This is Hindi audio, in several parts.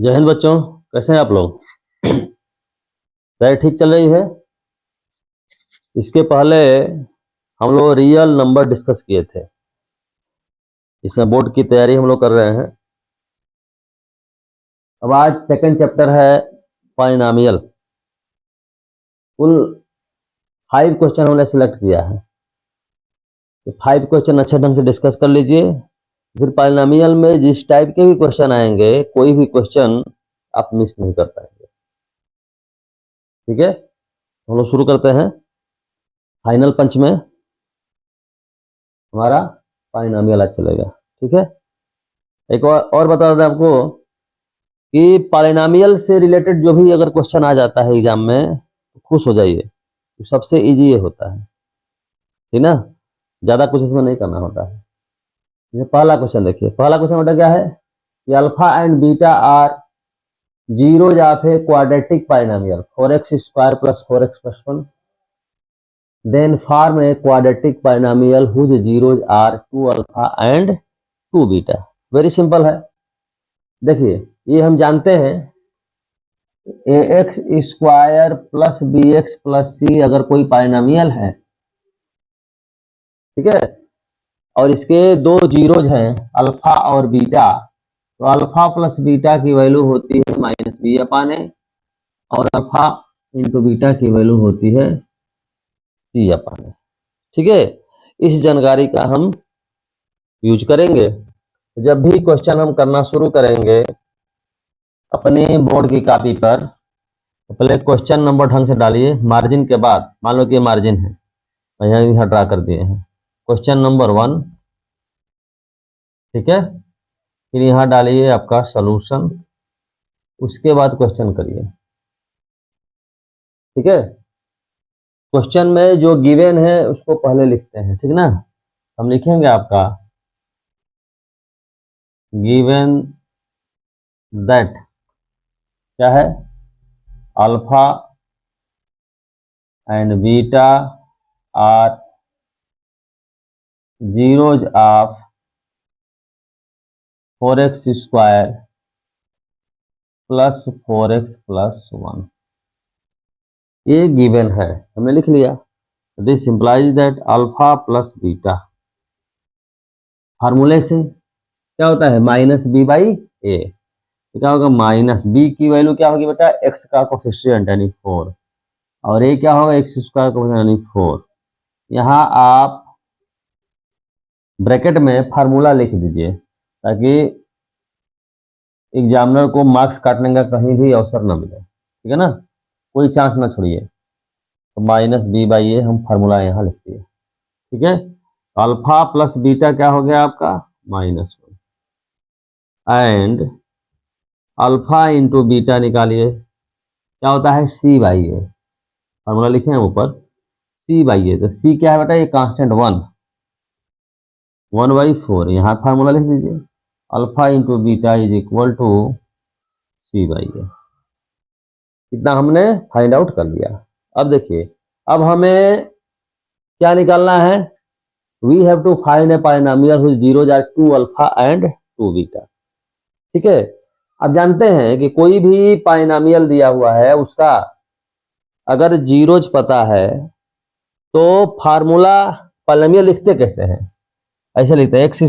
जय हिंद बच्चों, कैसे हैं आप लोग? तैयारी ठीक चल रही है? इसके पहले हम लोग रियल नंबर डिस्कस किए थे। इसमें बोर्ड की तैयारी हम लोग कर रहे हैं। अब आज सेकंड चैप्टर है पॉलिनॉमियल। कुल 5 क्वेश्चन हमने सिलेक्ट किया है, तो 5 क्वेश्चन अच्छे ढंग से डिस्कस कर लीजिए। फिर पॉलिनॉमियल में जिस टाइप के भी क्वेश्चन आएंगे, कोई भी क्वेश्चन आप मिस नहीं कर पाएंगे। ठीक है, हम लोग शुरू करते हैं। फाइनल पंच में हमारा पॉलिनॉमियल आज चलेगा। ठीक है, एक और बता दें आपको कि पॉलिनॉमियल से रिलेटेड जो भी अगर क्वेश्चन आ जाता है एग्जाम में तो खुश हो जाइए, तो सबसे इजी ये होता है। ठीक ना, ज्यादा कुछ इसमें नहीं करना होता है। ये पहला क्वेश्चन देखिए। पहला क्वेश्चन बेटा क्या है कि alpha and beta are zeros of a quadratic polynomial 4x² + 4x + 1 then form a quadratic polynomial whose zeros are 2 alpha and 2 beta. Very simple है। देखिए, ये हम जानते हैं ax² + bx + c अगर कोई पॉलिनॉमियल है, ठीक है, और इसके दो जीरोज हैं अल्फा और बीटा, तो अल्फा + बीटा की वैल्यू होती है -b/a और अल्फा × बीटा की वैल्यू होती है c/a। ठीक है, इस जानकारी का हम यूज करेंगे जब भी क्वेश्चन हम करना शुरू करेंगे अपने बोर्ड की कॉपी पर। तो पहले क्वेश्चन नंबर ढंग से डालिए, मार्जिन के बाद मान लो कि ये मार्जिन है, यहाँ ड्रा कर दिए हैं क्वेश्चन नंबर 1। ठीक है, फिर यहाँ डालिए आपका सॉल्यूशन, उसके बाद क्वेश्चन करिए। ठीक है, क्वेश्चन में जो गिवन है उसको पहले लिखते हैं। ठीक ना, हम लिखेंगे आपका गिवन दैट क्या है, alpha and beta are zeros of 4x² + 4x + 1। ये गिवन है, हमने लिख लिया। This implies that alpha + beta, फार्मूले से क्या होता है -b/a। क्या होगा, -b की वैल्यू क्या होगी बेटा, x का कोफिशिएंट यानी 4, और a क्या होगा, x² का कोफिशिएंट यानी 4। यहाँ आप ब्रैकेट में फार्मूला लिख दीजिए ताकि एग्जामिनर को मार्क्स काटने का कहीं भी अवसर ना मिले। ठीक है ना, कोई चांस ना छोड़िए। तो -b/a हम फार्मूला यहाँ लिख दिए। ठीक है, अल्फा + बीटा क्या हो गया आपका -1 एंड अल्फा × बीटा निकालिए, क्या होता है c/a। फार्मूला लिखे हैं ऊपर c/a, तो c क्या है बेटा, ये कांस्टेंट 1/4। यहाँ फार्मूला लिख दीजिए, अल्फा × बीटा = c/a। इतना हमने फाइंड आउट कर लिया। अब देखिए, अब हमें क्या निकालना है, we have to find a polynomial whose zeros are 2 alpha and 2 beta. ठीक है, अब जानते हैं कि कोई भी पॉलिनॉमियल दिया हुआ है उसका अगर जीरोज पता है तो फार्मूला पॉलिनॉमियल लिखते कैसे हैं, ऐसे लिखते हैं x² -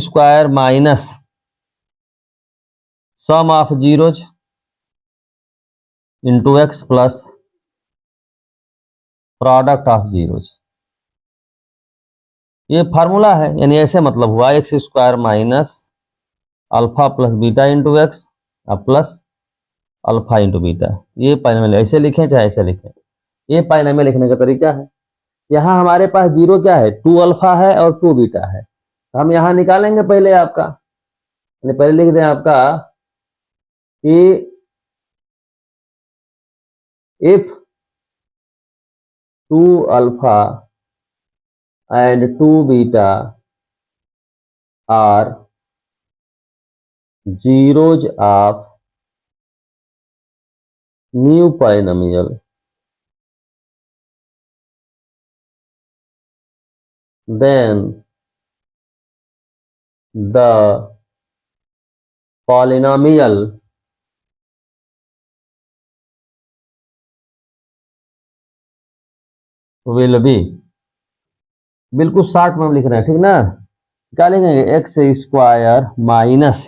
sum of zeros × x plus product of zeros. ये फार्मूला है, यानी ऐसे मतलब हुआ x² - alpha + beta × x plus alpha × beta. ये पॉलिनॉमियल ऐसे लिखें चाहे ऐसे लिखें, ये पॉलिनॉमियल लिखने का तरीका है। यहाँ हमारे पास जीरो क्या है, 2 अल्फा है और 2 बीटा है। हम यहाँ निकालेंगे पहले आपका, पहले लिख दें आपका कि if 2 alpha and 2 beta are zeros of new polynomial then the polynomial will be, बिल्कुल शॉर्ट में हम लिख रहे हैं, ठीक ना। क्या लिखेंगे, एक्स स्क्वायर माइनस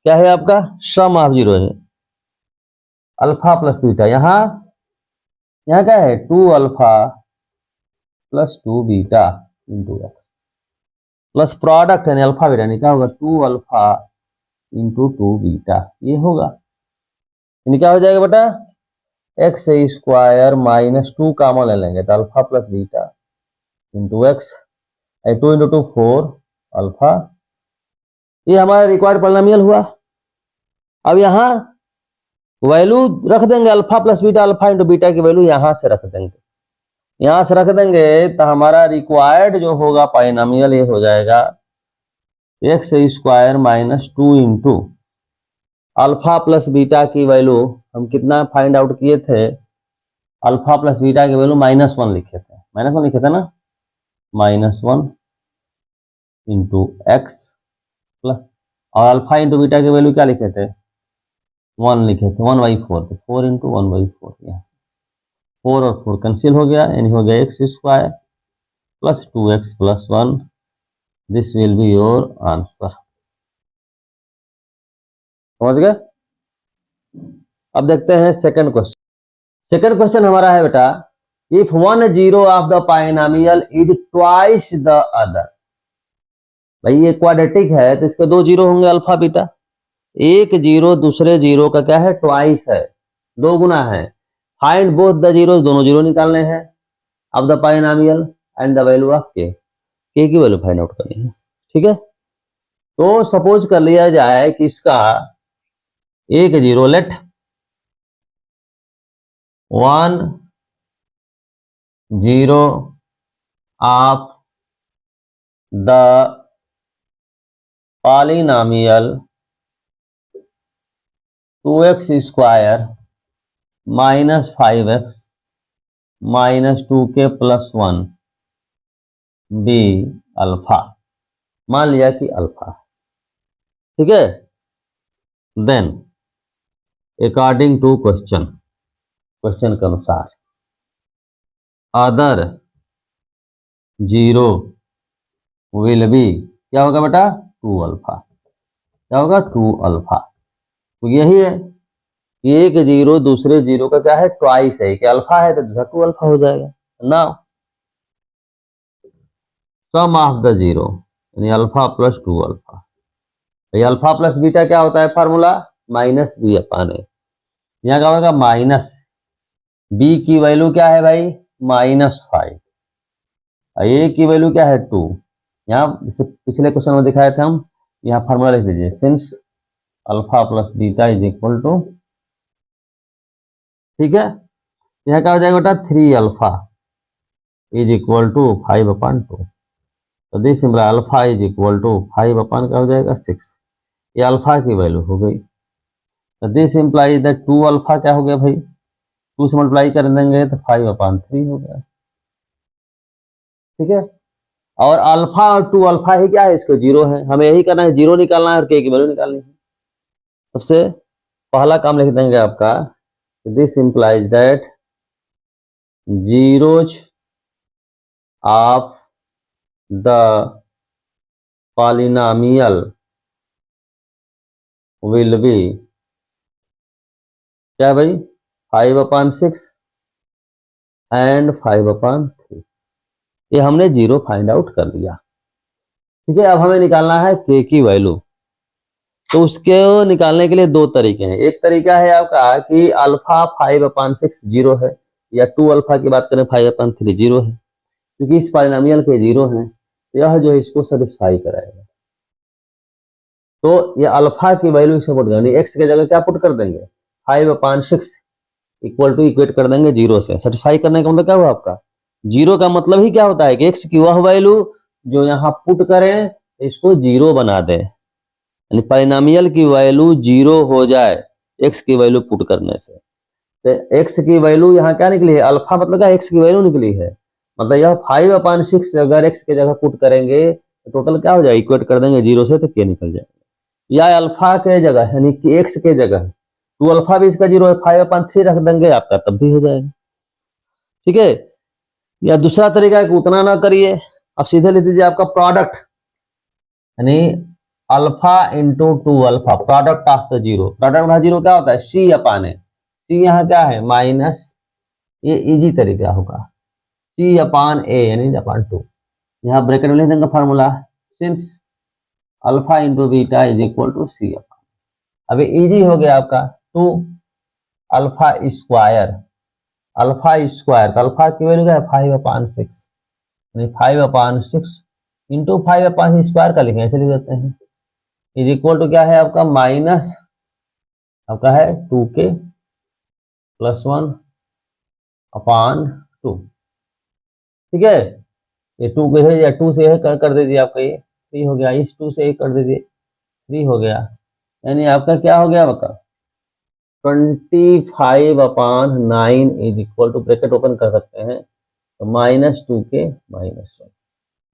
क्या है आपका, सम ऑफ जीरो है, अल्फा प्लस बीटा। यहाँ क्या है, 2 alpha plus 2 beta into x plus product है अल्फा बीटा, क्या होगा 2 अल्फा इंटू 2 बीटा, ये होगा। यानी क्या हो जाएगा बेटा, एक्स स्क्वायर माइनस 2 कॉमन ले लेंगे तो alpha plus beta into x, 2 into 2 4 alpha, ये हमारा रिक्वायर्ड पॉलिनोमियल हुआ। अब यहाँ वैल्यू रख देंगे alpha plus beta, alpha into beta की वैल्यू यहां से रख देंगे, यहां से रख देंगे तो हमारा रिक्वायर्ड जो होगा पॉलिनोमियल ये हो जाएगा x square minus 2 into alpha plus beta की वैल्यू हम कितना फाइंड आउट किए थे, अल्फा प्लस बीटा की वैल्यू -1 लिखे थे, -1 लिखे थे ना, -1 इंटू एक्स प्लस, और अल्फा इंटू बीटा की वैल्यू क्या लिखे थे, 1 लिखे थे, 1/4, तो 4 इंटू 1/4, यहाँ 4 और 4 कैंसिल हो गया, यानी हो गया x square plus 2x plus 1, this will be your answer. समझ गए। अब देखते हैं सेकंड क्वेश्चन। सेकंड क्वेश्चन हमारा है बेटा, if 1 zero of the पाइनोमियल is twice the other, भाई ये क्वाड्रेटिक है तो इसके 2 जीरो होंगे अल्फा बीटा, एक जीरो दूसरे जीरो का क्या है, ट्वाइस है, 2 गुना है। फाइंड बोथ द जीरो, दोनों जीरो निकालने हैं of the पाइनोमियल and the value of के की वैल्यू फाइंड आउट करनी है, ठीक है। तो सपोज कर लिया जाए कि इसका एक zero, let 1 zero of the polynomial 2x square minus 5x minus 2k plus 1 be alpha, मान लिया कि अल्फा, ठीक है। देन अकॉर्डिंग टू क्वेश्चन के अनुसार अदर जीरो विल बी, क्या होगा बेटा, 2 अल्फा, क्या होगा 2 अल्फा। तो यही है कि एक जीरो दूसरे जीरो का क्या है, ट्वाइस है, कि अल्फा है तो दूसरा 2 अल्फा हो जाएगा। Now sum of the zero यानी alpha plus 2 alpha, alpha plus beta क्या होता है formula, minus b upon a, यहाँ क्या होगा माइनस बी की वैल्यू क्या है भाई, -5, ए की वैल्यू क्या है 2, यहाँ जैसे पिछले क्वेश्चन में दिखाए थे हम, यहाँ फार्मूला लिख दीजिए, since alpha plus beta is equal to, ठीक है। यहाँ क्या हो जाएगा बेटा 3 अल्फा इज इक्वल टू 5/2, तो this simple alpha is equal to 5 क्या हो जाएगा 6, ये अल्फा की वैल्यू हो गई। तो दिस इंप्लाइज दैट 2 अल्फा क्या हो गया भाई, 2 से मल्टीप्लाई कर देंगे तो 5/3 हो गया, ठीक है। और अल्फा और 2 अल्फा ही क्या है, इसको जीरो है, हमें यही करना है, जीरो निकालना है और के की वैल्यू निकालनी है। सबसे पहला काम लिख देंगे आपका, this implies that zeros of the polynomial will be क्या भाई 5/6 एंड 5/3, ये हमने जीरो फाइंड आउट कर लिया, ठीक है। अब हमें निकालना है के की वैल्यू, तो उसके निकालने के लिए 2 तरीके हैं। एक तरीका है आपका कि अल्फा 5/6 जीरो है, या 2 अल्फा की बात करें 5/3 जीरो है, क्योंकि इस पॉलिनोमियल के जीरो हैं तो यह जो है इसको सेटिस्फाई कराएगा। तो ये अल्फा की वैल्यू से पुट करनी, एक्स की जगह क्या पुट कर देंगे 5/6 इक्वल टू इक्वेट कर देंगे जीरो से, सेटिस्फाई करने का मतलब क्या हुआ आपका, जीरो का मतलब ही क्या होता है कि एक्स की वह वैल्यू जो यहाँ पुट करें इसको जीरो बना दे, यानी पॉलिनोमियल की वैल्यू जीरो हो जाए एक्स की वैल्यू पुट करने से। तो एक्स की वैल्यू यहाँ क्या निकली है, अल्फा मतलब क्या, एक्स की वैल्यू निकली है, मतलब यह 5/6 अगर एक्स की जगह पुट करेंगे तो टोटल क्या हो जाएगा, इक्वेट कर देंगे जीरो से तो के निकल जाएगा। या अल्फा के जगह यानी कि एक्स के जगह 2 अल्फा भी इसका जीरो है, 5/3 रख देंगे आपका तब भी हो जाएगा, ठीक है। या दूसरा तरीका है कि उतना ना करिए, अब सीधे लिख दीजिए आपका प्रोडक्ट, यानी alpha into two alpha, product of the zero. Product of zero क्या होता है, सी अपान है, सी यहाँ क्या है माइनस, ये इजी तरीका होगा, सी अपान ए यानी अपान टू। यहाँ ब्रैकेट में लिख देंगे formula, since alpha into beta is equal to c upon, अभी इजी हो गया आपका, two alpha square, alpha square तो अल्फा की वैल्यू क्या है 5/6, यानी 5/6 इंटू 5/6 स्क्वायर का लिखें, ऐसे लिख देते हैं, इज इक्वल टू क्या है आपका माइनस, आपका है 2k प्लस 1/2, ठीक है। ये 2 को या 2 से कर दीजिए, आपका ये 3 हो गया, इस 2 से कर दीजिए 3 हो गया, यानी आपका क्या हो गया आपका 25/9 is equal to, bracket open कर सकते हैं तो -2k -1,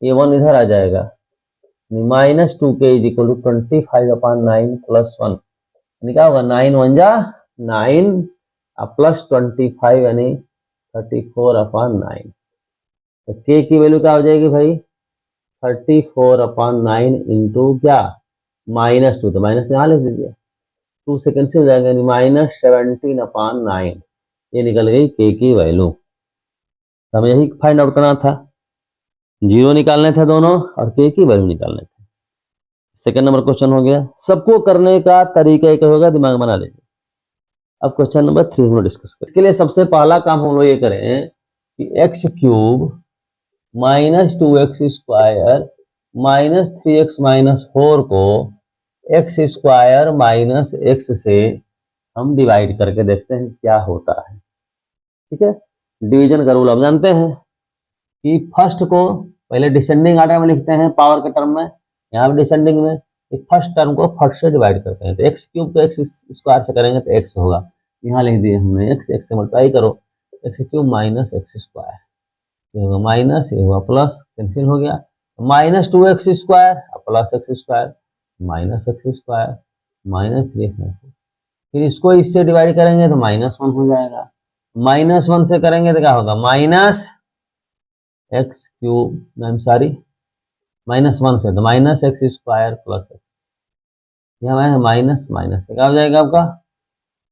ये 1 इधर आ जाएगा, -2k is equal to 25/9 plus 1, यानी क्या होगा 9 1 जा 9 प्लस 25 यानी 34/9, तो k की वैल्यू क्या हो जाएगी भाई 34/9 इंटू क्या -2, तो माइनस यहाँ लिख दीजिए, 2 से कैंसिल हो जाएगा, यानी -17/9, ये निकल गई k की वैल्यू। तो हमें यही फाइंड आउट करना था, जीरो निकालने थे दोनों और k की वैल्यू निकालने थे। सेकंड नंबर क्वेश्चन हो गया, सबको करने का तरीका एक होगा, दिमाग बना लीजिए। अब क्वेश्चन नंबर 3 हम लोग डिस्कस करें। इसके लिए सबसे पहला काम हम लोग ये करें कि x cube -2x square -3x -4 को x स्क्वायर -x से हम डिवाइड करके देखते हैं क्या होता है, ठीक है। डिवीजन का रूल आप जानते हैं कि फर्स्ट को पहले डिसेंडिंग ऑर्डर में लिखते हैं पावर के टर्म में, यहाँ पे डिसेंडिंग में फर्स्ट टर्म को फर्स्ट से डिवाइड करते हैं, तो एक्स क्यूब को एक्स स्क्वायर से करेंगे तो एक्स होगा, यहाँ लिख दिए हमने एक्स, एक्स से मल्टीप्लाई करो, x cube minus x square, ये होगा माइनस, ये हुआ प्लस, कैंसिल हो गया, -2x square plus x square -x square -3x, फिर इसको इससे डिवाइड करेंगे तो -1 हो जाएगा, -1 से करेंगे तो क्या होगा minus x cube, I am sorry -1 से तो -x स्क्वायर प्लस एक्स, यहाँ माइनस माइनस क्या हो जाएगा आपका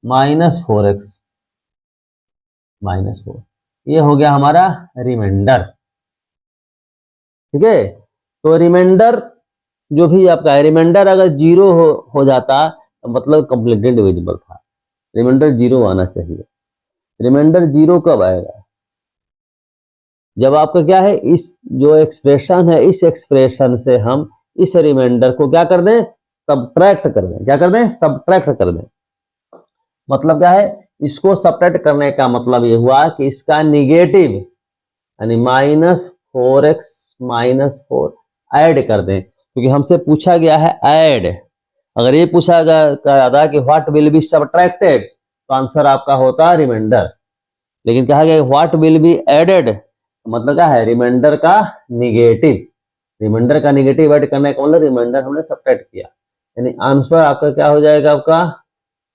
-4x -4, ये हो गया हमारा रिमाइंडर, ठीक है। तो रिमाइंडर जो भी आपका है, रिमाइंडर अगर जीरो हो जाता तो मतलब कंप्लीटली डिविजिबल था, रिमाइंडर जीरो आना चाहिए। रिमाइंडर जीरो कब आएगा, जब आपका क्या है इस जो एक्सप्रेशन है, इस एक्सप्रेशन से हम इस रिमाइंडर को क्या कर दें सब्ट्रैक्ट कर दें, क्या कर दें सब्ट्रैक्ट कर दें, मतलब क्या है इसको सब्ट्रैक्ट करने का मतलब ये हुआ कि इसका निगेटिव यानी -4x -4 ऐड कर दें, क्योंकि हमसे पूछा गया है ऐड, अगर ये पूछा गया कि व्हाट विल बी सब्ट्रैक्टेड तो आंसर आपका होता रिमाइंडर, लेकिन कहा गया व्हाट विल बी एडेड, मतलब क्या है रिमाइंडर का निगेटिव, रिमाइंडर का निगेटिव ऐड करने का मतलब रिमाइंडर हमने सब्ट्रैक्ट किया, यानी आंसर आपका क्या हो जाएगा आपका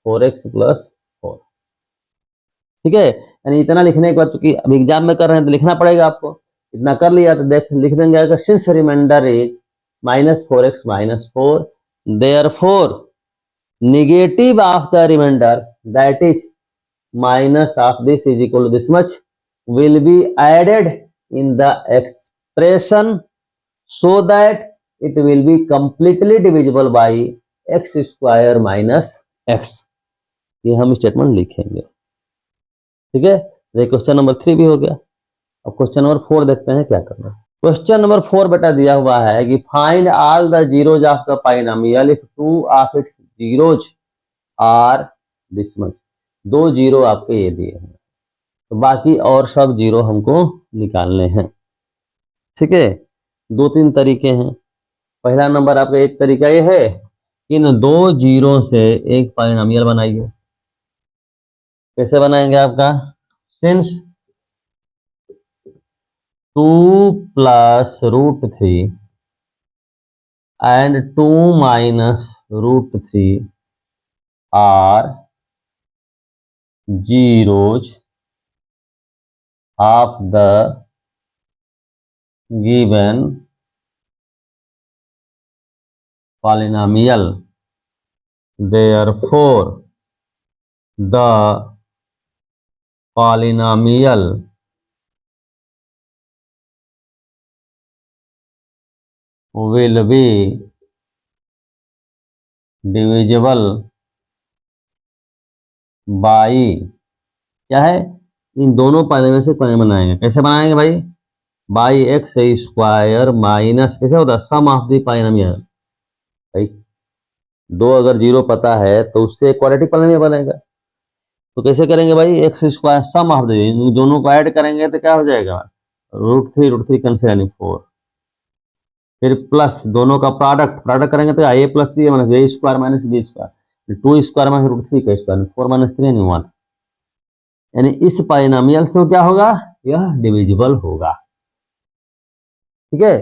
4x + 4, ठीक है। यानी इतना लिखने के बाद, क्योंकि अभी एग्जाम में कर रहे हैं तो लिखना पड़ेगा आपको, इतना कर लिया तो देख लिख देंगे अगर since remainder is -4x -4 therefore negative of the remainder that is minus of this is equal to this much will be added in the expression so that it will be completely divisible by x square minus x, ये हम स्टेटमेंट लिखेंगे, ठीक है। ये क्वेश्चन नंबर 3 भी हो गया। अब क्वेश्चन नंबर 4 देखते हैं क्या करना है। क्वेश्चन नंबर 4 बेटा दिया हुआ है कि find all the zeros of the binomial if two of its zeros are this much, 2 zero आपके ये दिए हैं, तो बाकी और सब जीरो हमको निकालने हैं, ठीक है। 2-3 तरीके हैं। पहला नंबर आपका एक तरीका ये है कि इन 2 जीरो से एक पॉलिनोमियल बनाइए, कैसे बनाएंगे आपका since 2 + √3 and 2 - √3 are zeros of the given polynomial, therefore the polynomial will be divisible by, क्या है, इन दोनों पॉलिनॉमियल से पॉलिनॉमियल बनाएंगे। कैसे बनाएंगे भाई? बाई एक्स स्क्वायर माइनस, कैसे होता है, सम ऑफ द पॉलिनॉमियल। भाई दो अगर जीरो पता है तो उससे क्वाड्रेटिक पॉलिनॉमियल बनेगा। तो कैसे करेंगे भाई? X square sum of the, इन दोनों को ऐड करेंगे तो क्या हो जाएगा? रूट थ्री कैंसिल यानी 4, फिर प्लस दोनों का प्रोडक्ट करेंगे तो a plus b minus a square minus b square, 2 square minus root three का स्क्वायर, 4 माइनस 3 यानी 1। यानी इस पॉलिनॉमियल से क्या होगा? यह डिविजिबल होगा। ठीक है,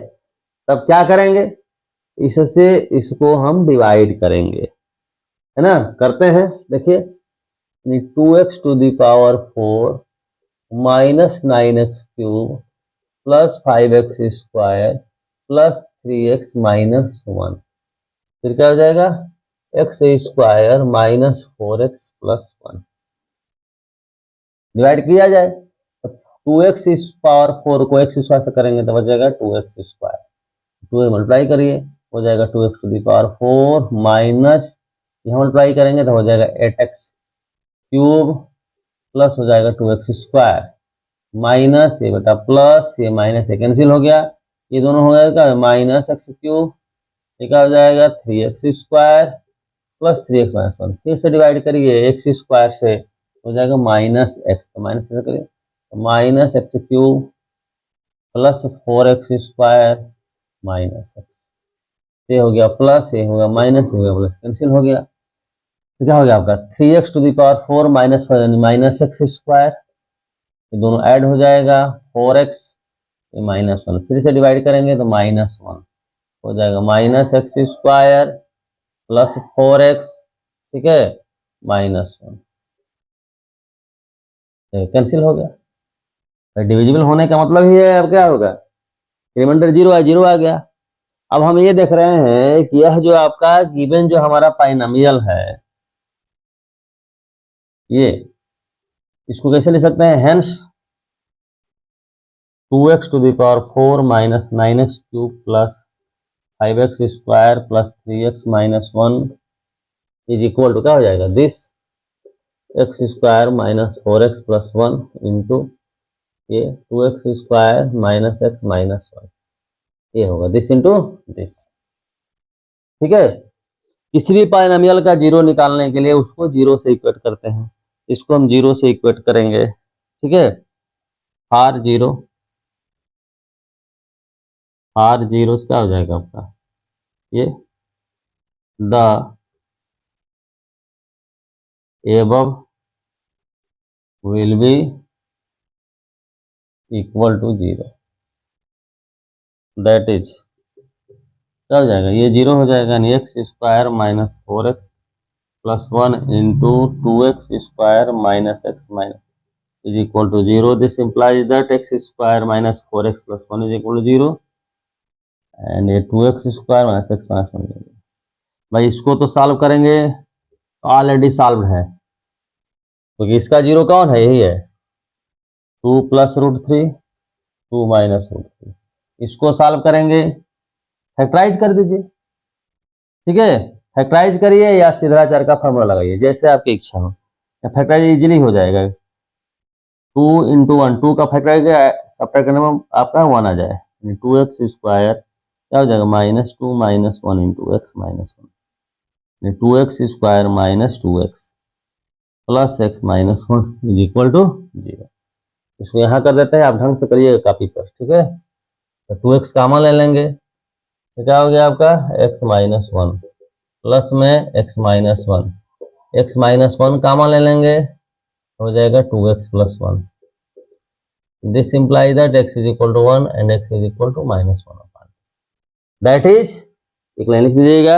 तब क्या करेंगे? इससे इसको हम डिवाइड करेंगे, है ना। करते हैं, देखिए 2x to the power 4 minus 9x cube plus 5x square plus 3x minus 1, फिर क्या हो जाएगा? X square minus 4x plus 1। Divide किया जाए तो 2x पावर 4 को x स्क्वायर से करेंगे तो बच जाएगा 2x स्क्वायर, 2 मल्टीप्लाई करिए हो जाएगा 2x to the power 4 minus, यहाँ मल्टीप्लाई करेंगे तो हो जाएगा 8x क्यूब प्लस हो जाएगा 2x स्क्वायर माइनस ये बेटा प्लस ये माइनस ये कैंसिल हो गया, ये दोनों हो जाएगा माइनस एक्स क्यूब, ये क्या हो जाएगा 3x square plus 3x minus 1। फिर से डिवाइड करिए एक्स स्क्वायर से हो जाएगा माइनस एक्स, तो माइनस से करिए minus x cube plus 4x square minus x, ये हो गया प्लस ये हो गया माइनस ये हो गया प्लस, कैंसिल हो गया। तो क्या हो गया आपका 3x to the power 4 minus minus x square, ये दोनों ऐड हो जाएगा 4x ये माइनस 1, फिर से डिवाइड करेंगे तो माइनस 1 हो जाएगा minus x square plus 4x, ठीक है, माइनस 1, कैंसिल हो गया। डिविजिबल होने का मतलब ही है, अब क्या होगा? रिमाइंडर जीरो है, जीरो आ गया। अब हम ये देख रहे हैं कि यह जो आपका गिवन जो हमारा पाइनोमियल है, ये इसको कैसे ले सकते हैं? Hence 2x to the power 4 minus 9x cube plus 5x square plus 3x minus 1 is equal to क्या हो जाएगा? This x square minus 4x plus 1 into ये 2x square minus x minus 1, ये होगा दिस इंटू दिस। ठीक है, किसी भी पॉलिनोमियल का जीरो निकालने के लिए उसको जीरो से इक्वेट करते हैं, इसको हम जीरो से इक्वेट करेंगे। ठीक है, आर जीरो क्या हो जाएगा आपका? ये the above will be equal to zero, that is क्या हो जाएगा? ये जीरो हो जाएगा, यानी x square minus 4x plus 1 into 2x square minus x minus is equal to 0. This implies that x square minus 4x plus 1 is equal to 0 and ये 2x square minus x minus 1। भाई इसको तो सॉल्व करेंगे, ऑलरेडी सॉल्व है क्योंकि इसका जीरो कौन है? यही है 2 प्लस रूट 3 2 माइनस रूट 3। इसको सॉल्व करेंगे, फैक्टराइज कर दीजिए। ठीक है, फैक्टराइज करिए या सीधा चर का फॉर्मूला लगाइए, जैसे आपकी इच्छा हो। फैक्टराइज इजीली हो जाएगा, 2 इंटू 1, 2 का फैक्टराइज सब्ट्रैक्ट करने में आपका 1 आ जाए, 2x स्क्वायर क्या हो जाएगा? Minus 2 minus 1 into x minus 1, 2x square minus 2x plus x minus 1 is equal to 0। इसको यहाँ कर देते हैं, आप ढंग से करिए कॉपी पर। ठीक है, तो 2x कॉमन ले लेंगे तो क्या हो गया आपका? x माइनस 1 प्लस में x minus 1, x minus 1 common ले लेंगे हो जाएगा 2x plus 1। This implies that x is equal to 1 and x is equal to minus 1 upon that is, एक लाइन लिख दीजिएगा,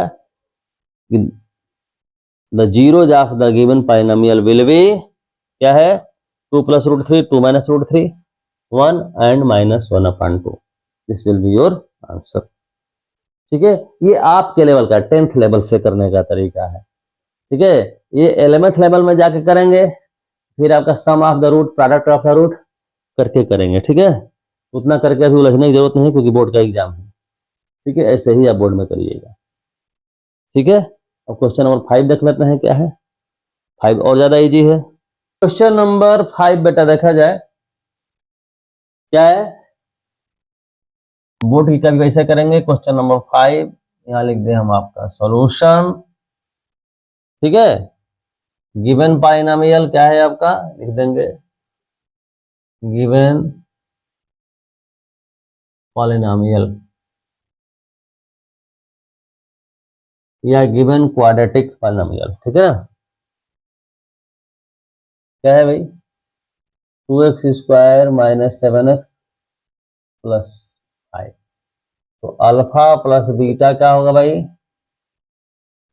the zeros of the given polynomial will be क्या है? 2 plus root 3 2 minus root 3 1 and minus 1 upon 2। This will be your answer. ठीक है, ये आपके लेवल का 10th लेवल से करने का तरीका है। ठीक है, ये 11th लेवल में जाके करेंगे, फिर आपका sum of the root, product of the root करके करेंगे। ठीक है, उतना करके अभी उलझने की जरूरत नहीं क्योंकि बोर्ड का एग्जाम है। ठीक है, ऐसे ही आप बोर्ड में करिएगा। ठीक है, अब क्वेश्चन नंबर 5 देख लेते हैं क्या है। 5 और ज्यादा इजी है। क्वेश्चन नंबर 5 बेटा देखा जाए क्या है, बोर्ड की कभी कैसे करेंगे। क्वेश्चन नंबर 5 यहाँ लिख दे हम आपका सॉल्यूशन। ठीक है, गिवन बाइनोमियल क्या है आपका, लिख देंगे गिवन पॉलिनोमियल या गिवन क्वाड्रेटिक पॉलिनोमियल। ठीक है ना, क्या है भाई, 2x² - 7x + 5। तो अल्फा प्लस बीटा क्या होगा भाई,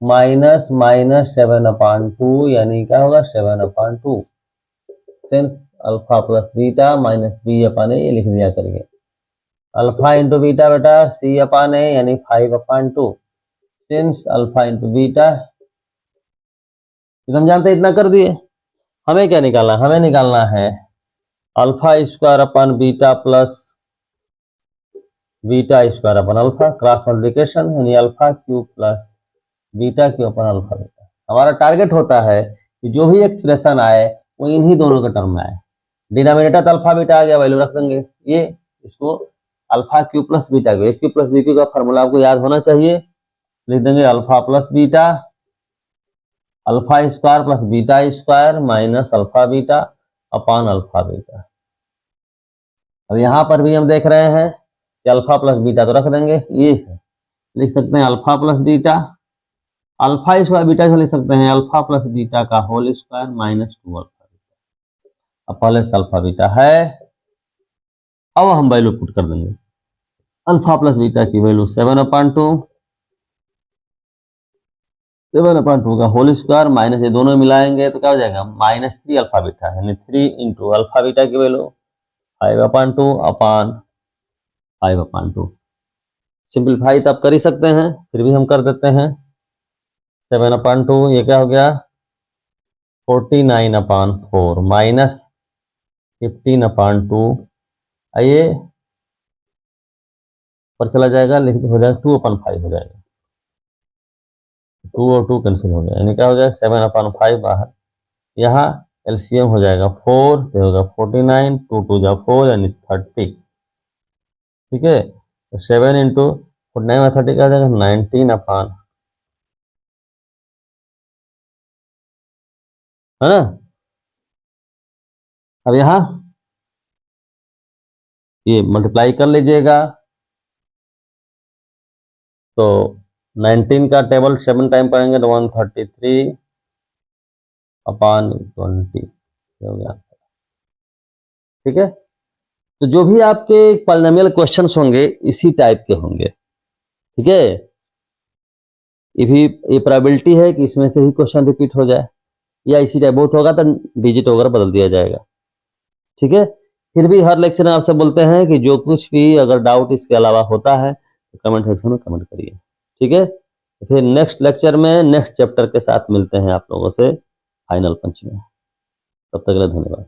-(7/2) यानी क्या होगा 7/2। Since alpha plus beta -b/a, ये लिख दिया करिए। अल्फा इंटू बीटा बेटा c/a यानी 5/2। सिंस अल्फा इंटू बीटा, हम जानते हैं इतना कर दिए। हमें क्या निकालना, हमें निकालना है α² beta plus β² alpha, cross multiplication यानी α³ प्लस β³ अल्फा बीटा। हमारा टारगेट होता है कि जो भी एक्सप्रेशन आए वो इन्हीं दोनों के टर्म में आए। डिनोमिनेटर तो अल्फा बीटा आ गया, वैल्यू रख देंगे ये, इसको α³ प्लस β³ a³ प्लस b³ का फॉर्मूला आपको याद होना चाहिए। लिख देंगे alpha plus beta, α² plus β² minus alpha beta upon alpha beta. अब यहाँ पर भी हम देख रहे हैं कि अल्फा प्लस बीटा तो रख देंगे, ये है लिख सकते हैं अल्फा प्लस बीटा, α² बीटा को लिख सकते हैं अल्फा प्लस बीटा का whole square minus 2 alpha beta. अब पहले से अल्फा बीटा है, अब हम वैल्यू पुट कर देंगे। अल्फा प्लस बीटा की वैल्यू 7/2 का होल स्क्वायर माइनस ये दोनों मिलाएंगे तो क्या हो जाएगा -3 अल्फा बीटा, यानी 3 इंटू अल्फा बीटा की वैल्यू 5/2 अपान 5/2। सिंपलीफाई तो आप कर ही सकते हैं, फिर भी हम कर देते हैं। 7/2 ये क्या हो गया 49/4 माइनस 15/2, आइए पर चला जाएगा, लिख हो जाएगा 2/5 हो जाएगा, 2 और 2 कैंसिल हो गया, यानी क्या हो जाएगा 7/5 बाहर। यहाँ एलसीएम हो जाएगा 4 तो होगा 49, 2 2 जा 4 यानी 30। ठीक है, तो 7 इंटू 49 में 30 क्या हो जाएगा 19 है ना। अब यहाँ ये मल्टीप्लाई कर लीजिएगा, तो 19 का टेबल 7 टाइम पढ़ेंगे तो 133 अपान 20 हो गया। ठीक है, तो जो भी आपके पॉलिनोमियल क्वेश्चंस होंगे इसी टाइप के होंगे। ठीक है, ये प्रोबेबिलिटी है कि इसमें से ही क्वेश्चन रिपीट हो जाए या इसी टाइप बहुत होगा तो डिजिट वगैरह बदल दिया जाएगा। ठीक है, फिर भी हर लेक्चर में आपसे बोलते हैं कि जो कुछ भी अगर डाउट इसके अलावा होता है तो कमेंट सेक्शन में कमेंट करिए। ठीक है, फिर नेक्स्ट लेक्चर में नेक्स्ट चैप्टर के साथ मिलते हैं आप लोगों से फाइनल पंच में। तब तक के लिए धन्यवाद।